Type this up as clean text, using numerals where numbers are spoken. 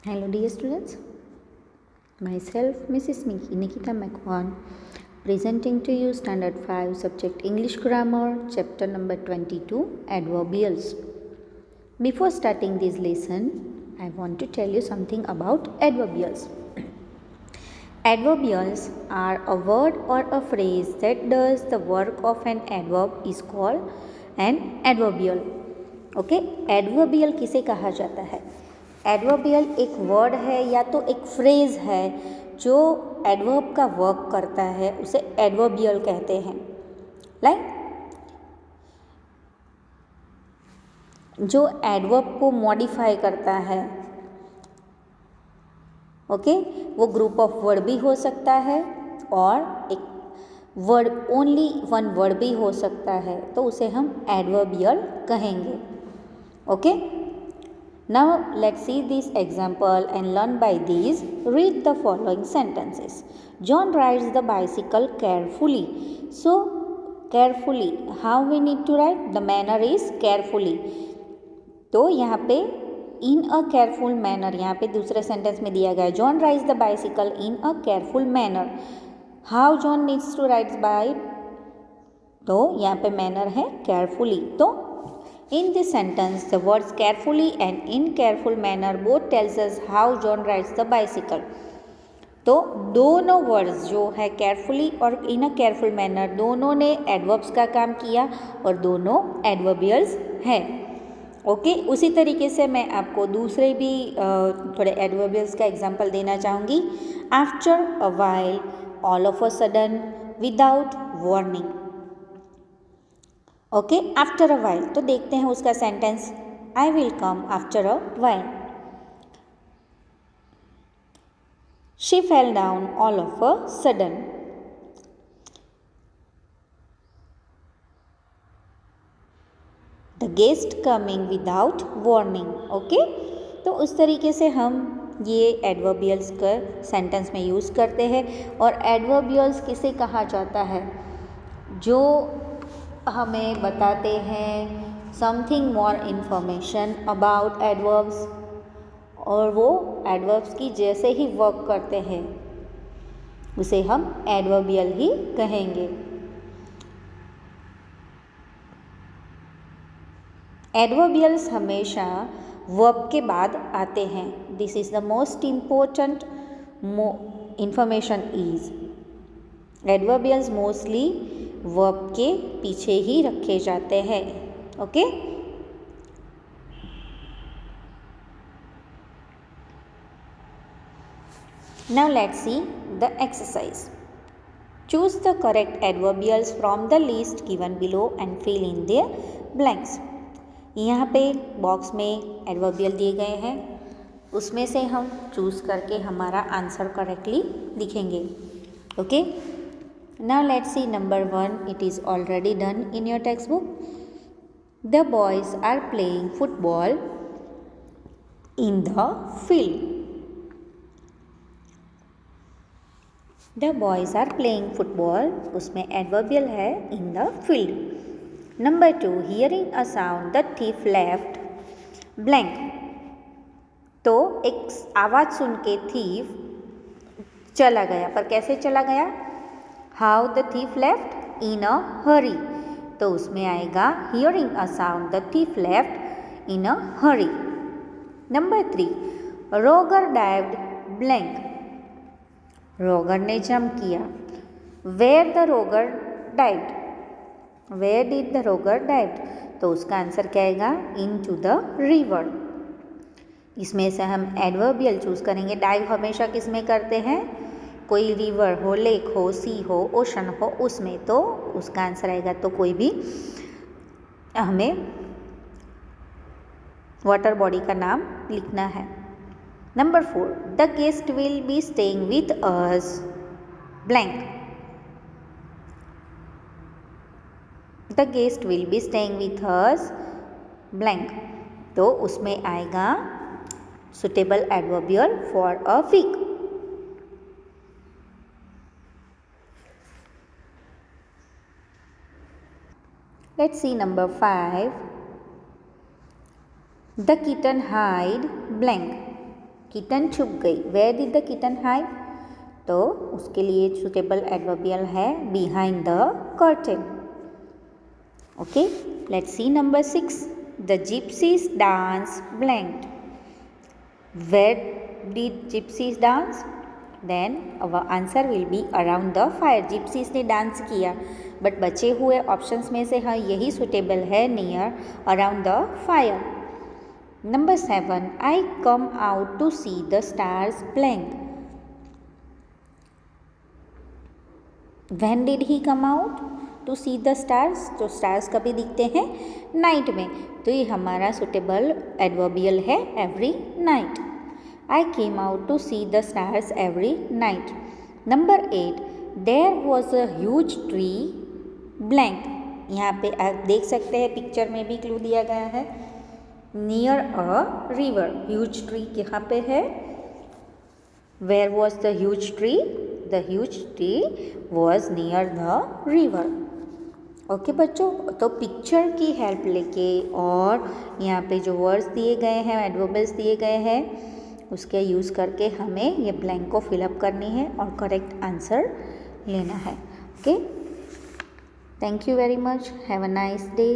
Hello dear students, myself Mrs. Nikita McCon presenting to you Standard 5 subject English Grammar chapter number 22 Adverbials. Before starting this lesson, I want to tell you something about adverbials. Adverbials are a word or a phrase that does the work of an adverb is called an adverbial. Okay adverbial किसे कहा जाता है? Adverbial एक word है या तो एक phrase है जो एडवर्ब का वर्क करता है, उसे एडवर्बियल कहते हैं. जो एडवर्ब को मॉडिफाई करता है, ओके वो ग्रुप ऑफ वर्ड भी हो सकता है और एक वर्ड ओनली वन वर्ड भी हो सकता है, तो उसे हम एडवर्बियल कहेंगे. Okay Now let's see this example and learn by these. Read the following sentences. John rides the bicycle carefully. So carefully, how we need to write? The manner is carefully. तो यहाँ पे in a careful manner, यहाँ पे दूसरे sentence में दिया गया है John rides the bicycle in a careful manner. How John needs to ride bike? तो यहाँ पे manner है carefully. तो in this sentence, the words carefully and in careful manner both tells us how John rides the bicycle. तो दोनों words जो है carefully और in a careful manner दोनों ने एडवर्ब्स का काम किया और दोनों एडवर्बियल्स हैं. ओके उसी तरीके से मैं आपको दूसरे भी थोड़े एडवर्बियल्स का एग्जांपल देना चाहूँगी. After a while, all of a sudden, without warning. Okay after a while, तो देखते हैं उसका sentence. I will come after a while. She fell down all of a sudden. The guest coming without warning. Okay तो उस तरीके से हम ये एडवर्बियल्स का सेंटेंस में यूज़ करते हैं. और एडवर्बियल्स किसे कहा जाता है? जो हमें बताते हैं something more information about adverbs और वो एडवर्ब्स की जैसे ही वर्क करते हैं उसे हम एडवर्बियल ही कहेंगे. एडवर्बियल्स हमेशा वर्ब के बाद आते हैं. This is the most important information is adverbials mostly verb के पीछे ही रखे जाते हैं. Okay now let's see the exercise. Choose the correct adverbials from the list given below and fill in their blanks. यहाँ पे बॉक्स में adverbial दिए गए हैं, उसमें से हम चूज़ करके हमारा आंसर करेक्टली लिखेंगे. Okay Now let's see number 1. It is already done in your textbook. The boys are playing football in the field. The boys are playing football. उसमें adverbial है in the field. Number 2. Hearing a sound, the thief left blank. तो एक आवाज़ सुन के thief चला गया, पर कैसे चला गया? How the thief left in a hurry. तो उसमें आएगा hearing a sound, the thief left in a hurry. Number 3. Roger dived blank. रोगर ने जंप किया. Where the roger dived? Where did the roger dived? तो उसका आंसर क्या आएगा? Into the river. इसमें से हम एडवर्बियल चूज़ करेंगे. डाइव हमेशा किस में करते हैं? कोई रिवर हो, लेक हो, सी हो, ओशन हो, उसमें, तो उसका आंसर आएगा. तो कोई भी हमें वाटर बॉडी का नाम लिखना है. Number 4. The guest will be staying with us blank. The guest will be staying with us blank. तो उसमें आएगा suitable adverbial for a week. Let's see number 5. The kitten hide blank. Kitten छुप गई, where did the kitten hide, तो उसके लिए suitable adverbial है behind the curtain. Okay, let's see number 6, the gypsies dance blank, where did gypsies dance, then our answer will be around the fire. Gypsies ने dance किया, but बचे हुए options में से हाँ यही सुटेबल है, near, around the fire. Number 7, I come out to see the stars blank, when did he come out to see the stars, तो स्टार्स कभी दिखते हैं नाइट में, तो ये हमारा सुटेबल एडवर्बियल है every night. I came out to see the stars every night. Number 8, there was a huge tree blank. यहाँ पे आप देख सकते हैं पिक्चर में भी क्लू दिया गया है, near a river. Huge tree कहाँ पे है, where was the huge tree, the huge tree was near the river. Okay बच्चों, तो पिक्चर की हेल्प लेके और यहाँ पे जो वर्ड्स दिए गए हैं, एडवर्बियल्स दिए गए हैं, उसके यूज़ करके हमें ये ब्लैंक को फिलअप करनी है और करेक्ट आंसर लेना है। Okay, thank you very much, have a nice day.